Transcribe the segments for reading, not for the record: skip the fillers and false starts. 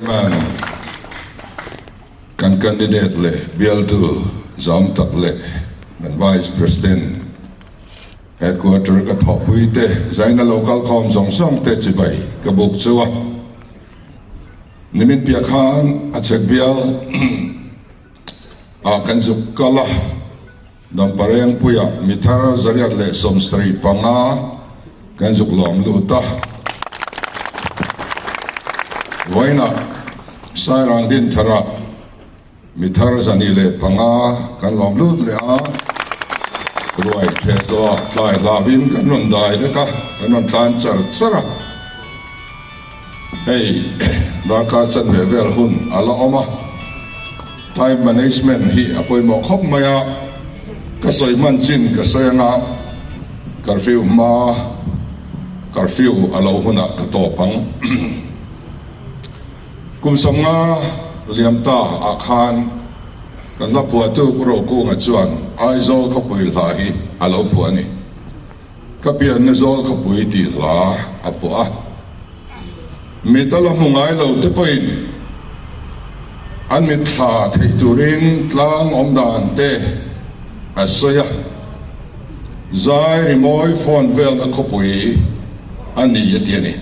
Man, kan candidate le bial tu zam tak le dan vice president headquarter ka thop hui te zaina local com song song te chibai ka buk chuwa nimin pia khan a chek bial a kan zuk kala dam pareng puya mithar zariat le som sri panga kan zuk lom lu ta Waina sai rang din thara mithar zani le panga kan lom lut le a ruai the zo tlai lavin kan non dai le ka kan non tlan char chara hey da ka chan ve vel hun ala oma time management hi apoi mo khop maya ka soi man chin ka soi nga curfew alo huna ka to pang kum somnga liam ta akhan kan la puwa tu pro ku nga chuan ai zol kha pui la hi alo puwa ni ka pian na zol kha pui ti la apua mi ta la mungai lo te poin an mi tha thei turin tlang om dan te asoya zai rimoi phone vel na kha pui ani yetiani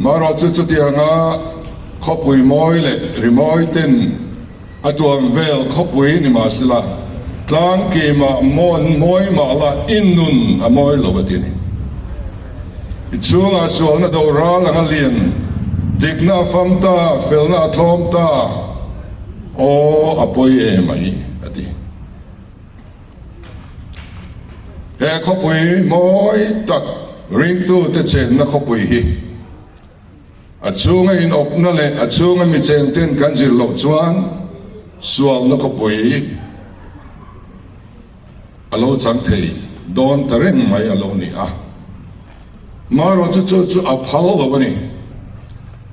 maro chu chu ti nga khopui moi le rimoi ten atuam vel khopui ni ma sila tlang ke ma mon moi ma la innun a moi lo batini ichunga sual na do ra la ngalien dikna famta felna thomta o apoi e mai ati he khopui moi tak ring tu te chen na khopui hi achunga in opna le achunga mi chen ten kan jil lo chuan sual na ko pui alo chang thei don tareng mai alo ni a maro chu a phal lo bani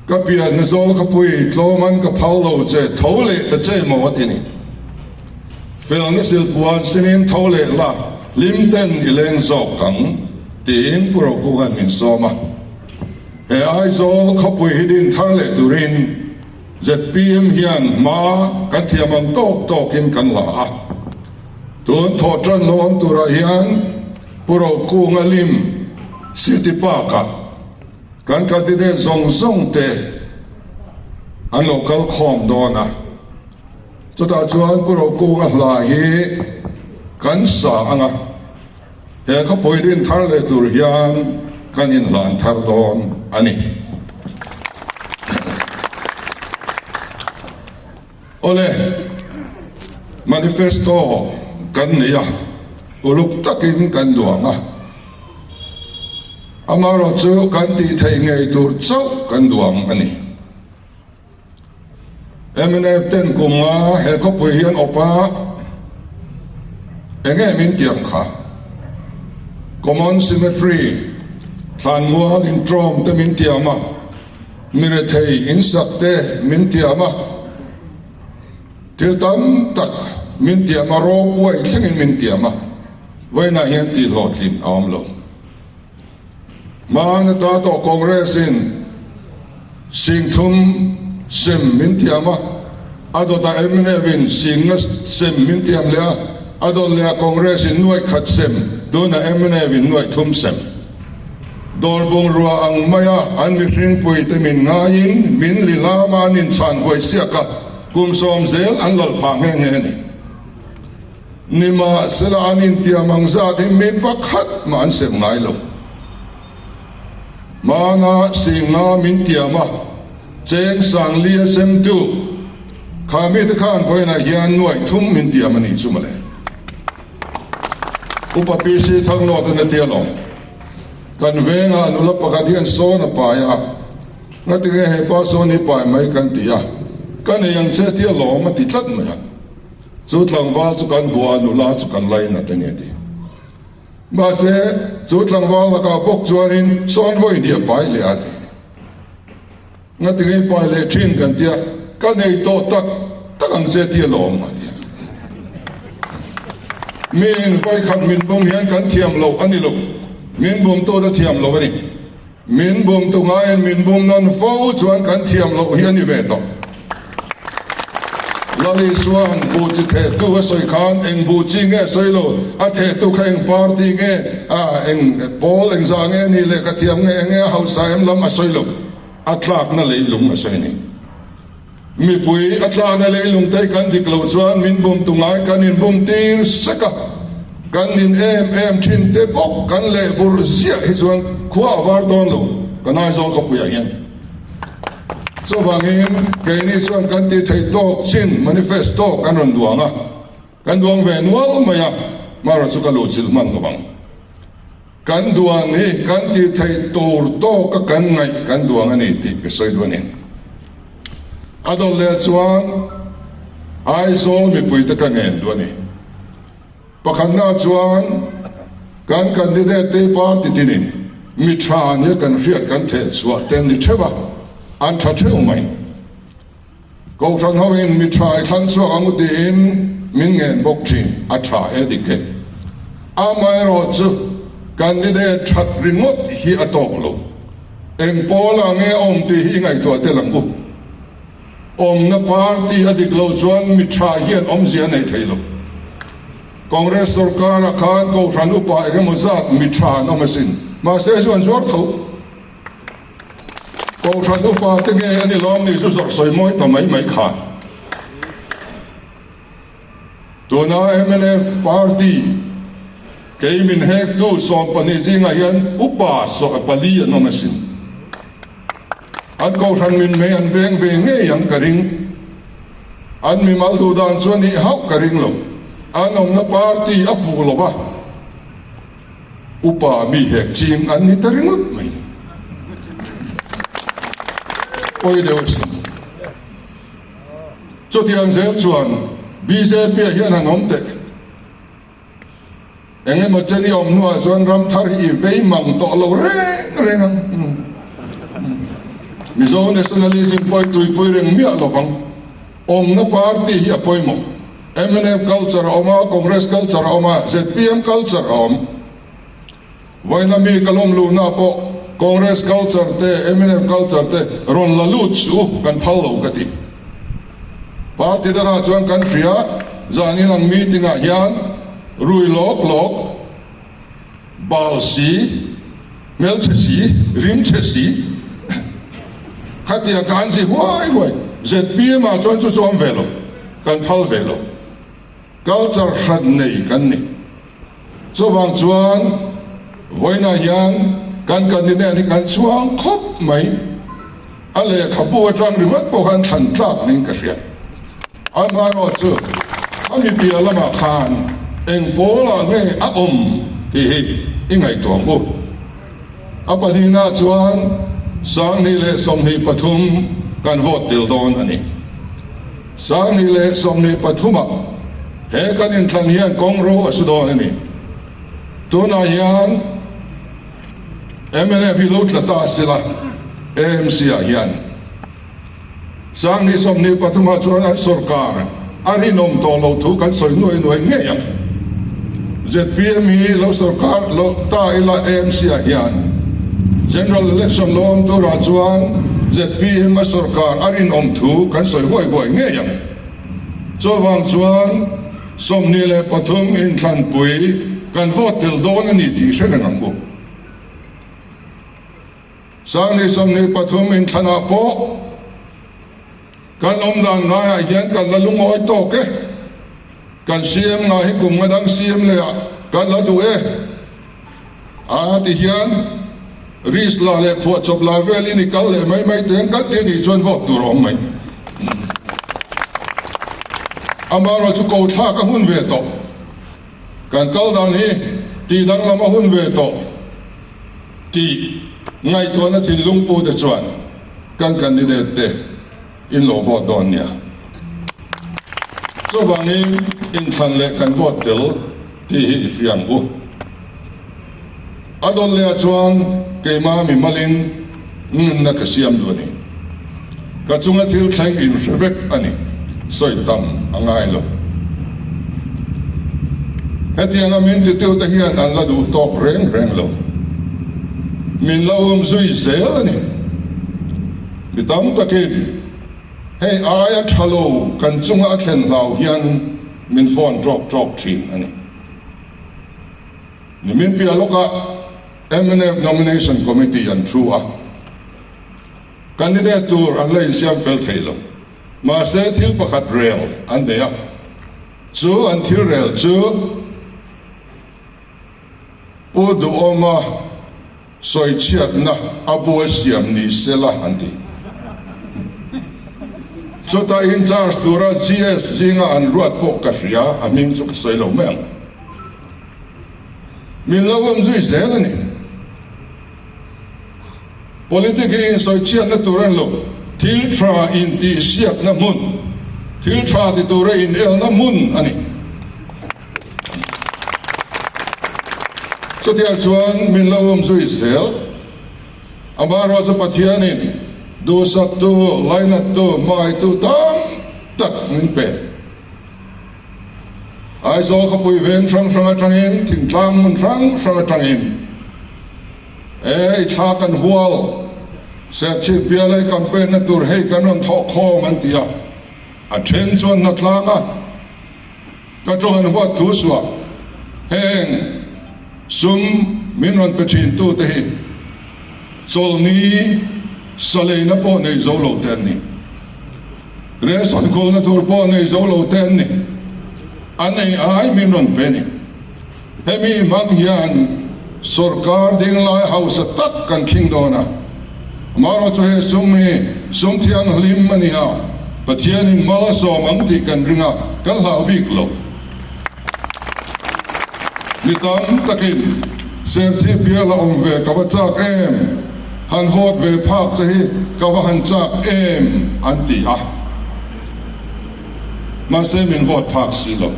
ka pia na zol ka pui tloman ka phal lo che thole ta che mo watini fel na sil puan sinin thole la limten ileng zok kang tin puro ku gan min soma e ai zol khopui hidin thar le turin zpm hian ma kan thiamam tok in kan la a tun tho tran lom tura hian puro ku ngalim city park kan candidate zong te an local khom dona chuta chuan puro ku nga hla hi kan sa anga he khopui din thar le tur hian kan in lan thar don ani ole manifesto kan niya uluk takin kan duanga amaro chu kan ti thei ngei tur chau kan duang ani MNF ten kunga he ko pui hian opa enge min tiang kha common cemetery than mua in trom te min tiama mire thei in sak te min tiama til tam tak min tiama ro buai thlengin min tiama vaina hian ti lot lim awm lo man ta to congress in singthum sem min tiama ado ta emnevin singas sem min tiam le ado le congress in nuai khat sem dona emnevin nuai thum sem dor bong ruwa ang maya an mi hring pui te min ngayin min lilama nin chan hoi siaka kum som zel an lal pa nge ni nima sila anin tiamang za di min pakhat ma an sem ngai lo mana singa min tiama cheng sang lia sem tu kami te khan poi na hian nuai thum min tiama ni chumale upapisi thang lo te na tialong kan venga nula pakadian so na paya ngati nge he pa so ni pai mai kan tia kan yang che tia lo ma ti tlat ma chu thlang wal chu kan bua nula chu kan lai na te ne ti ba se chu thlang wal la ka bok chuanin son voi dia pai le ati ngati nge pai le thin kan tia kan nei to tak ang che tia lo ma ti min vai khat min bom hian kan thiam lo ani lo min bom to da thiam lo ni min bum tu ngai min bum non fo chuan kan thiam lo hian ni ve to lali suan bu chi the tu a soi khan eng bu chi nge soi lo a the tu kha eng party nge a eng pol eng za nge ni le ka thiam nge hau sa em lam a soi lo a tlak na le lung a soi ni mi pui a tlak na le lung tai kan dik lo chuan min bum tu ngai kan in bum tir saka kan in em thin te bok kan le bur zia hi chuan khua var don lo kan ai zo ka puya hian so bangin ke ni chuan kan ti thei to chin manifesto kan ron duanga kan duang ve nual maya maro chu ka lo chil man ko bang kan duang ni kan ti thei tur to ka kan ngai kan duang ani ti ke soi duan ni adol le chuan ai zo mi pui ta ka ngen duan ni pakhan na chuan kan candidate te party tinin mi tha ne kan fiat kan the chua ten ni theba an tha theu mai ko ran hoin mi tha thang chu ang din min ngen bok thin a tha edike a mai ro chu candidate that remote hi atok lo eng pola nge om ti hi ngai to te lang bu om na party adik lo chuan mi tha hian om zia nei theilo Congress Sarkar Khan ko ran upa ke mozat mitra no masin ma se chuan zuak tho ko ran upa te nge ani lom ni su zok soi moi ta mai mai kha to na MLA party ke min hek tu som pani jinga yan upa so pali no masin an ko ran min me an beng beng nge yang karing an mi mal du dan chuan ni hau karing lo anom na party a fulo ba upa mi hek ching an ni taringut mai oi de osin cho tiang zel chuan BJP hian anom te enge ma chani om nu a chuan ram thar hi vei mang to lo reng mizo nationalism poi tui reng mi a lo bang om na party hi a poi mo MNF culture oma Congress culture oma ZPM culture om vaina mi kalom lu na po Congress culture te MNF culture te ron la lut su kan phalo kati party dara chuan kan fria zani lang meeting a hian rui lok balsi melchesi rimchesi khatia kan si hoi ZPM a chuan chu chom velo kan phal velo culture khat nei kan ni so wang chuan voina hian kan ni ne ni kan chuang khop mai ale khapu atang ri mat po kan than tlak ning ka hriat an ma ro chu ami pia lama khan eng pola nge a om hi ingai tong bu apalina chuan sang ni le som ni pathum kan vote dil don ani sang ni le som ni pathuma he kan in thlan hian kongro asudon ani tuna hian MNF lo tlata sila AMC a hian sang ni som ni pathuma chuan a sarkar ari nom to lo thu kan soi noi nge yang ZPM hi lo sarkar lo ta ila AMC a hian general election lom to ra chuan ZPM a sarkar ari nom thu kan soi hoi nge yang cho wang chuan som ni le pathum in thlan pui kan vote til don ani ti hrenga ngambu sang ni som ni pathum in thana po kan om dan nga hian kan lalung oi to ke kan CM nga hi kum ngadang CM le kan la du e a ti hian ris la le pho chop la veli ni kal le mai ten kan ti ni chon vote tu rom mai amaro chu ko tha ka hun ve to kan kal dan hi ti dang lama hun ve to ti ngai to na thin lung pu de chuan kan candidate te in lo vote don nia so bangi in than le kan vote tel ti hi fiang bu adol le chuan ke ma mi malin na ka siam du ni ka chunga thil thleng in rebek ani soi tam angai lo hetianga min ti teu ta hian an la du tok reng lo min lo zui zel ni mi tam takin hey aya thalo kan chunga thlen lau hian min phone drop thin ani ni min pia loka MNF nomination committee an thua candidate tur an lei siam fel thailo ma se thil pakhat rel an deya chu an thil rel chu Lalduhoma soi chiat na abu siam ni sela anti so ta in charge tura GS jinga an ruat po ka ria aming chu soi lo mel min lawam zui zel ni politiki soi chiat na turan lo thil tra in ti siat na mun thil tra ti tura in el na mun ani so tiang chuan min lawam zui zel amaro chu pathianin do sat tu lainat tu mai tu tam tak min pe ai zo ka pui ven sang atangin thing tlang mun sang atangin ei tha kan hual se chi pia lai campaign na tur hei kan on tho kho man tia a then chuan na tlanga ka chuan huat thu suwa heng sum min ron pethin tu te hi chol ni salei na po nei zo lo ten ni res on kol na tur po nei zo lo ten ni anei ai min ron pe ni hemi mang hian sarkar ding lai house tak kan king dona maro chu he sum thiang hlim mani ha pathian in mala so mang ti kan ringa kal ha bik lo mi tam takin sem chi pia la om ve ka chak em han hot ve phak chahi ka han chak em anti a ma se min vot phak silo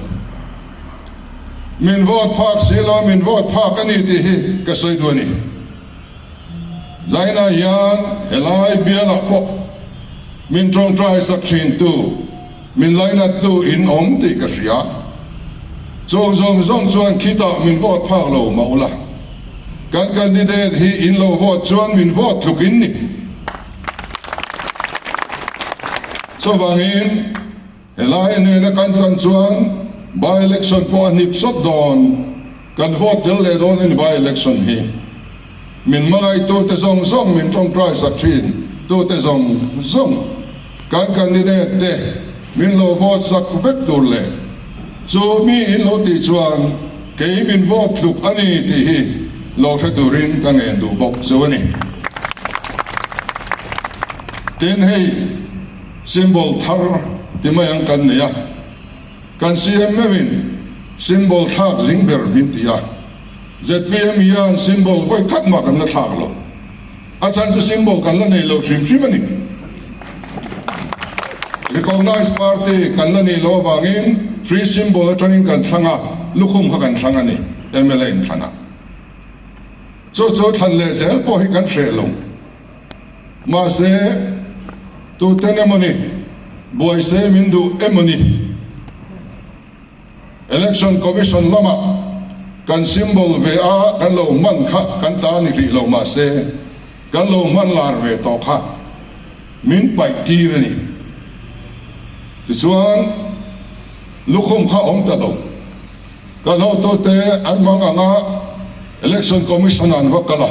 min vot phak ani ti hi ka soi du ni zaina yan helai bia la po min trong trai sak thin tu min laina tu in om ti ka ria zong chuan kita min vot phak lo maula kan candidate hi in lo vot chuan min vot thukin ni so wangin helai ne na kan chan chuan by election po anip sot don kan vot del le don in by election hi min mai tu te zong min trong trai sak thin tu te zong kan candidate te min lo vot sak vek tur le so mi in lo ti chuan ke min vot thuk ani ti hi lo tha turin ka ngen du bok so ni ten hei symbol thar ti mai ang kan ne ya kan siam mewin symbol thak jingber min ti ya ZPM yan symbol voi khat ma kan na thak lo achan chu symbol kan la nei lo shim ani recognized party kan la nei lo wangin free symbol atangin kan thanga lukhum kha kan thanga ni MLA in thana so than le zel po hi kan shelo ma se tu tenemoni boy se mindu emoni election commission lama kan symbol ve a kan lo man kha kan ta ni ri lo ma se kan lo man lar ve to kha min pai ti re ni ti chuan lukhum kha om ta lo kan ho to te an mang anga election commission an vakala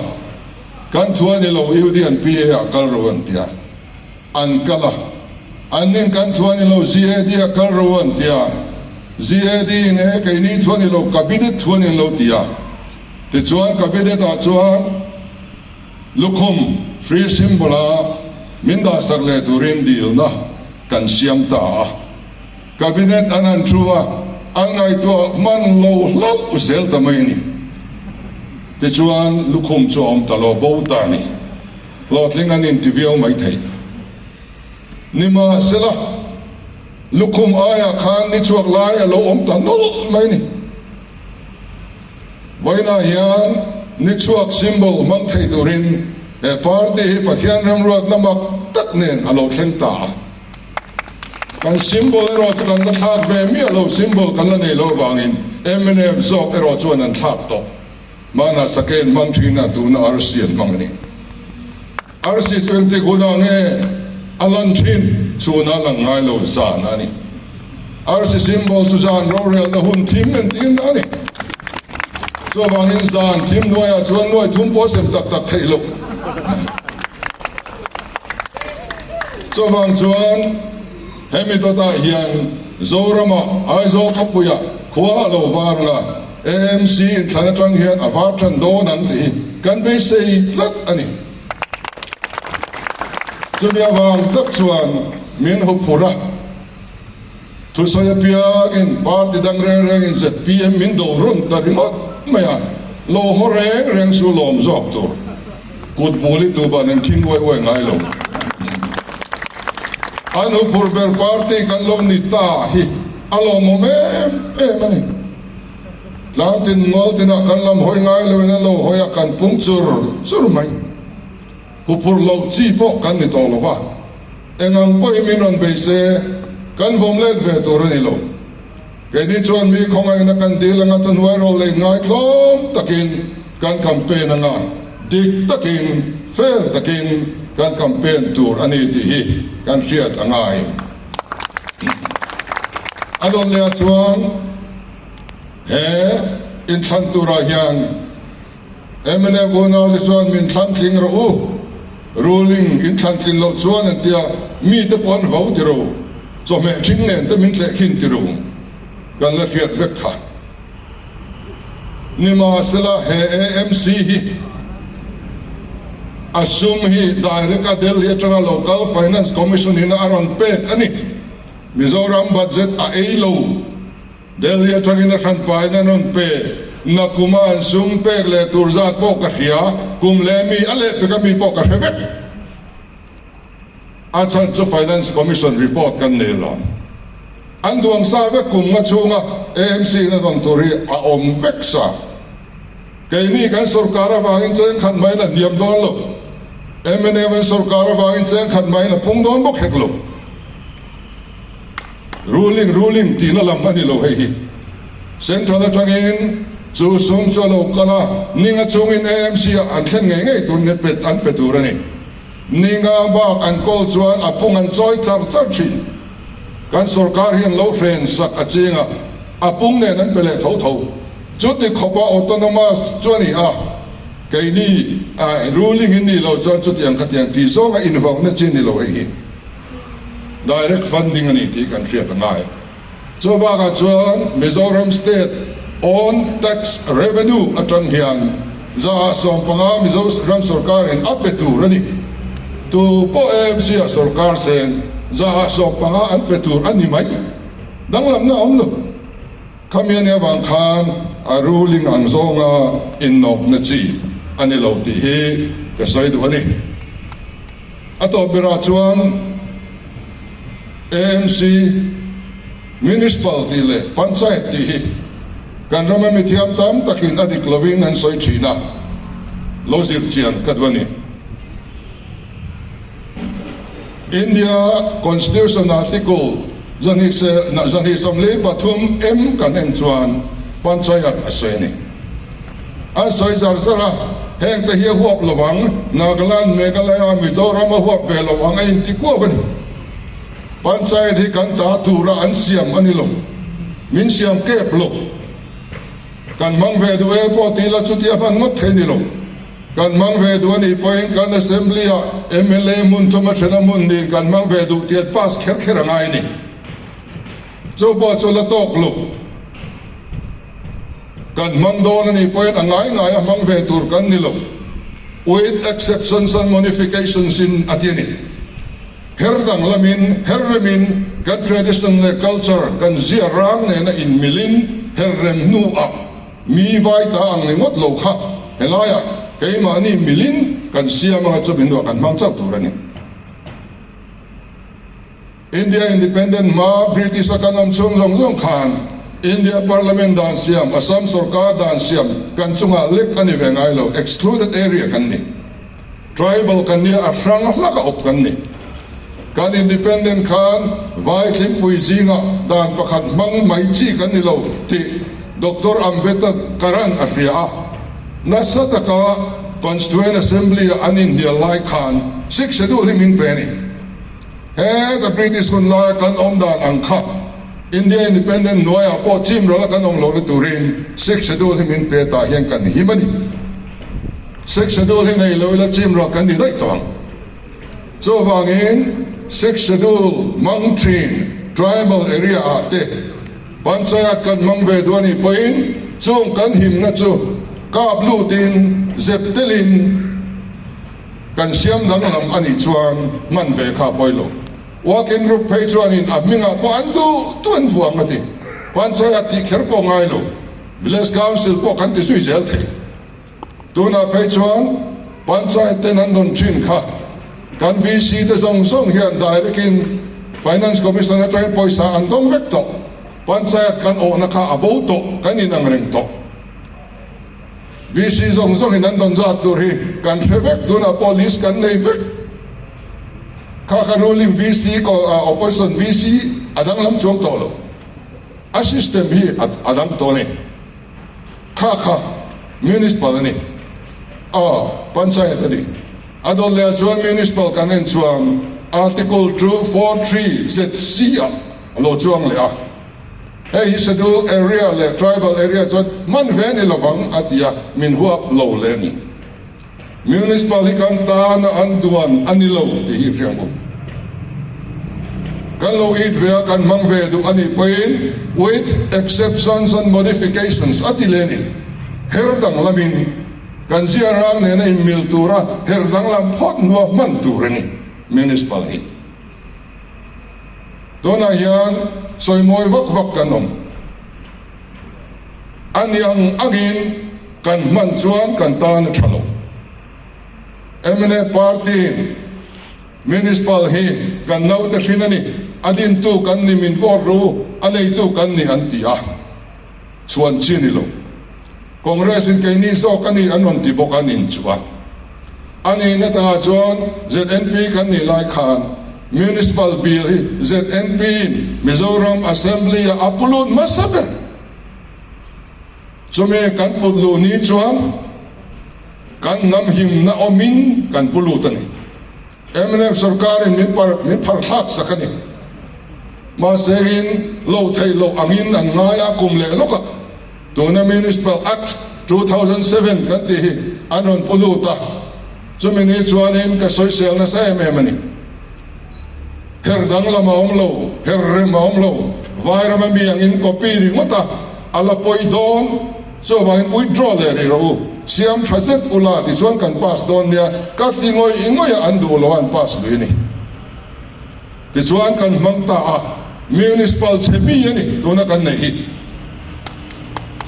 kan thua ni lo yudi an pa kal rowan tia an kala anin kan thua ni lo CAD kal rowan tia CAD ne ke ni thua ni lo cabinet thua ni lo tia ti chuan cabinet a chuan lukhum free symbol a min da sak le turin dil na kan siam ta cabinet anan thua angai to man lo zel ta mai ni te chuan lukhum chu om ta lo bo ta ni lo tling an interview mai thei nima sela lukhum aya khan ni chuak lai lo om ta nol mai ni voina yan ni chuak symbol mang thei durin e party hi pathian ram ruat namak tak nen alo thleng ta kan symbol ero chu kan la thak ve mi alo symbol kan la nei lo wangin MNF zok ero chuan an thak to mana saken mang thina tu na arsian mangani arsi 20 guna nge alan thin chuna lang ngai lo sa na ni arsi symbol sujan royal na hun thim men tin na ni so bangin zan thim noya chuan noi thum po sem tak tak thei lo so bang chuan hemi tota hian zorama ai zo kapuya khwa lo war nga AMC in thanatang hian awartran do nan ti kan be sei tlat ani chubia wang tak chuan min ho phura thusawi piagin party dang reng in set PM min do run ta ringot maya lo ho reng su lom zok tur kut muli tu ban en king wai ngai lo anu purber party kan lom ni ta hi alo mo mani lantin ngol tina kan lam hoi ngai lo na lo hoya kan pung sur mai pupur lo chi po kan ni to lo wa engang poi minon be se kan vom let ve to ni lo ke ni chuan mi khongai na kan dil nga tan wai ro le ngai klom takin kan campaign nga dik takin fair takin kan campaign tur ani ti hi kan riat angai adon le chuan he in thantura hian emene gona le chuan min thantling ro ruling in thantling lo chuan atia mi te pon ho ti ro so me thing nen te min tle khin ti ro kan la riat vek kha ni ma sela he AMC hi asum hi direct adel yatra local finance commission in aron pet ani Mizoram budget a elo Delhi atangina khan paina non pe na kuman sum pe le turzat po kahia kum le mi ale pe kami po kahvet achan cho finance commission report kan nelo anduang sa ve kum nga chunga AMC na don tori a om veksa kaini kan sarkara wangin chen khan mai na niam don lo MNA wen sarkara wangin chen khan mai na pung don bok heklo ruling tina lam ani lo hei central atangin chu sum cho lo kala ninga chungin AMC an thlen nge tur net pet an peturani ninga ba an kol chuan apung an choi char chi kan sarkar hian lo friend sak achinga apung ne nan pele tho chut ni khopa autonomous chuani a kaini ruling in ni lo chuan chut yang khatyang ti so ga involve na chin ni lo hei direct funding ani ti kan khiat ngai so ba ga chuan Mizoram state on tax revenue atang hian za som panga Mizoram sarkar in apetu rani tu po AMC sarkar sen za som panga an petur ani mai danglam na omno kamian ya wang khan a ruling ang zonga in nok na chi ani lo ti hi ka sai du ani ato bera chuan AMC municipality le panchayat ti hi kan rama mi thiam tam takin adik lovin an soi thina lo zir chian kadwani India constitution article zani samle bathum m kan en chuan panchayat aseni a soi zar zara heng te hi huap lawang Nagaland Meghalaya Mizoram huap ve lawang ai ti ko ban panchayat hi kan ta tura an siam ani lo min siam kep lo kan mang ve du e po ti la chutia ban ngot theni lo kan mang ve du ani point kan assembly a MLA mun thoma thena mun ni kan mang ve du tiat pass kher kher angai ni cho po cho la tok lo kan mang don ani point angai ngai mang ve tur kan ni lo with exceptions and modifications in atiani herdang lamin herremin kan traditional culture kan ziarang ne na in milin herrem nu a mi vai ta ang ngot lo kha helaya keima ni milin kan sia mga chubin do kan mang chau turani India independent ma British akanam chung jong khan India parliament dan siam Assam sarkar dan siam kan chunga lek ani vengai lo excluded area kan ni tribal kan ni afrang laka op kan ni kan independent khan vai thim pui zinga dan pakhat mang mai chi kan ni lo ti Dr. Ambedkar karan afia nasa taka Constituent Assembly anin dia lai khan 6 schedule himin peni he the British kun lai kan omdan angkha India independent noya po chim rola kan ong lo turin 6 schedule himin pe ta hian kan himani 6 schedule hi nei lo la chim ro kan ni dai tong so wangin 6 schedule mangtrin tribal area ate panchayat kan mangve duani poin chung kan him na chu kap lu tin zeptelin kan siam dang lam ani chuan man ve kha poilo working group phei chuan in aminga po andu tuan vuang ati panchayat ti kher po ngai lo village council po kan ti sui zel the tuna phei chuan panchayat ten an don thin kha kan VC te song song hian direct in finance commissioner trai poisa an dong vek to panchayat kan o na kha abo to kan in ang reng to VC song song in an don za tur hi kan phevek tuna police kan nei vek kha ruling VC ko opposition VC adang lam chong to lo a system hi adang to ne kha municipal ni panchayat ni adol le chuan municipal kanen chuan article 243 ZC lo chuang le hey schedule area le tribal area chuan man ve ni lovang atia min huap lo le ni municipal hi kan ta na anduan anilo ti hi friang kan lo it ve kan mang ve du ani poin with exceptions and modifications atileni herdang lamin kan siarang ne na imil tura herdang lam phot no man turani municipal hi dona hian soimoy vak kanom anyang agin kan man chuan kan tan thalo MNA party municipal hi kan nau te hinani adin tu kan ni min voru alei tu kan ni antia chuan chinilo Congress in kay ni so kani anon ti bokanin chuan ani na ta chuan ZNP kan ni lai khan municipal bill ZNP Mizoram Assembly apulun masaber chume kan pudlu ni chuan kan nam him na omin kan pulutani MNF sarkar in min par hak sakani maserin lo thai lo angin an ngaya kumle loka tuna municipal act 2007 kan ti anon puluta chumini chuanin ka social na sa emani herdang lama omlo herre ma omlo vairama mi angin copy ri mata ala poi don so vain withdraw le ri ro siam thazet ula ti chuan kan pass don nia ka tingoi ingoi andu loan pass luini ti chuan kan mangta municipal chemi ani tuna kan nei hi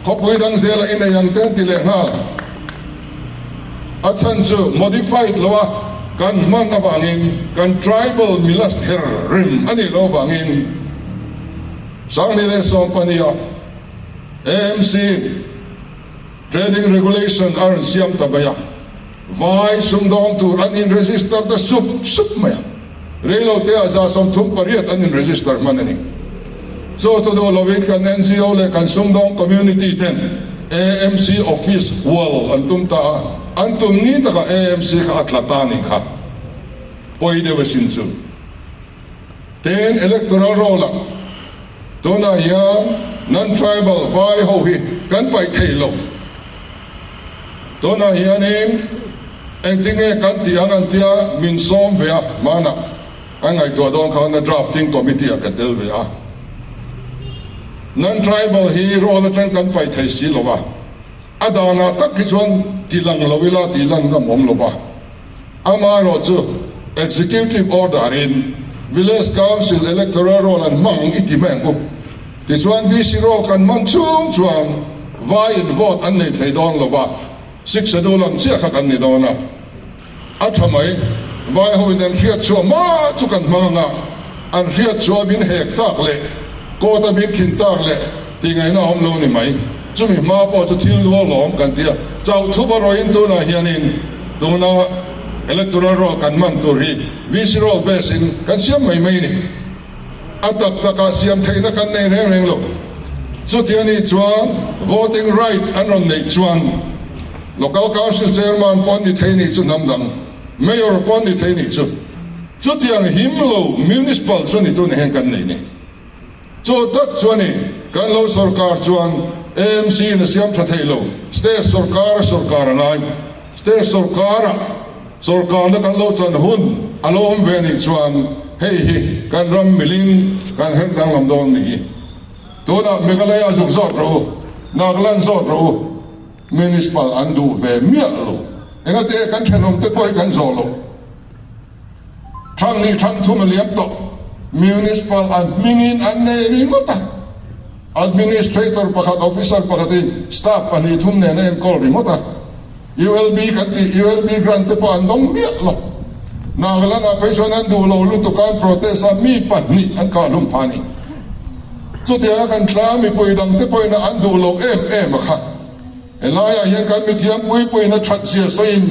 khopui dang zela ina yang ten ti le nga achan chu modified lawa kan man awangin kan tribal milas her rim ani lo wangin sang ni le som pania AMC trading regulation ar siam tabaya vai sum dong tu anin register the sup maya relo te aza som thum pariat anin register manani so to do lovin kan NGO le kan sum dong community ten AMC office wall antum ni ta AMC kha atlatani kha poide wesin chu ten electoral roll tona ya non tribal vai ho hi kan pai thelo tona ya nin engtinge kan ti angan tia min som ve mana angai to don kha na drafting committee ka tel ve non tribal hi rola tan kan pai thai si lowa adana tak ki chuan tilang lovila tilang ga mom lowa ama ro chu executive order in village council electoral roll and mang iti meng bu ti chuan VC roll kan man chung chuan vai in vote an nei thai don lowa 6 schedule lam chia kha kan ni dona athamai vai ho in an hiat chu ma chu kan manga an hiat chu bin hek tak le ko ta bin khin tak le ti ngai na hom lo ni mai chumi ma po chu thil lo lom kan tia chau thu ba ro in tu na hianin tu na electoral roll kan man tur hi VC roll base in kan siam mai ni atak taka siam theina kan nei reng lo chu tiani chuan voting right anon nei chuan local council chairman pon ni thei ni chu nam dang mayor pon ni thei ni chu chu tiang himlo municipal chu ni tu ni hen kan nei ni chu tak chu ni kan lo sarkar chuan AMC na siam tha thei lo state sarkar ngai state sarkar na kan lo chan hun alom ve ni chuan hei hi kan ram miling kan her dang lam don ni to na Meghalaya zuk zot ro Nagaland zot ro municipal andu ve mia lo enga te kan thenom te poi kan zo lo thang ni thang thu ma liap to municipal an mingin an nei ri mata administrator pakhat officer pakhatin staff ani thum ne ne kol ri mata ULB grant te po an dong mia lo Nagaland a person an du lo lu to kan protest a mi pan ni an ka lum pani chu te kan tla mi poi dang te poi na an du lo em kha elaya hian kan mi thiam pui na that sia soin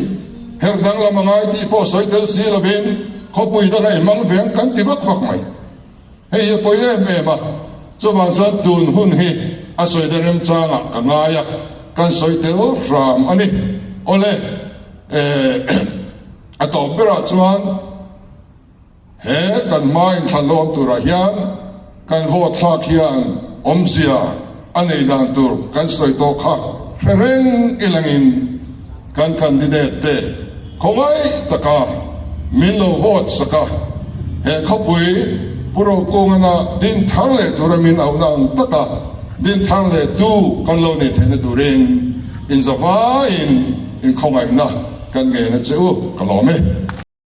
her dang la mangai ti po soi tel si la vin kho pui da nai mang veng kan ti vak mai hei poi em ma chu wang sa dun hun hi a soi da rem changa ka ngaya kan soi tel ram ani ole a to bera chuan he kan mai thalom tura hian kan vote thak hian omzia anei dan tur kan soi to kha fereng ilangin kan candidate te khomai taka minlo vote saka he khopui puro kongana din thangle turamin aunang taka din thangle tu kan lo ne thene turin in zawa in khomai na kan nge na chu kalome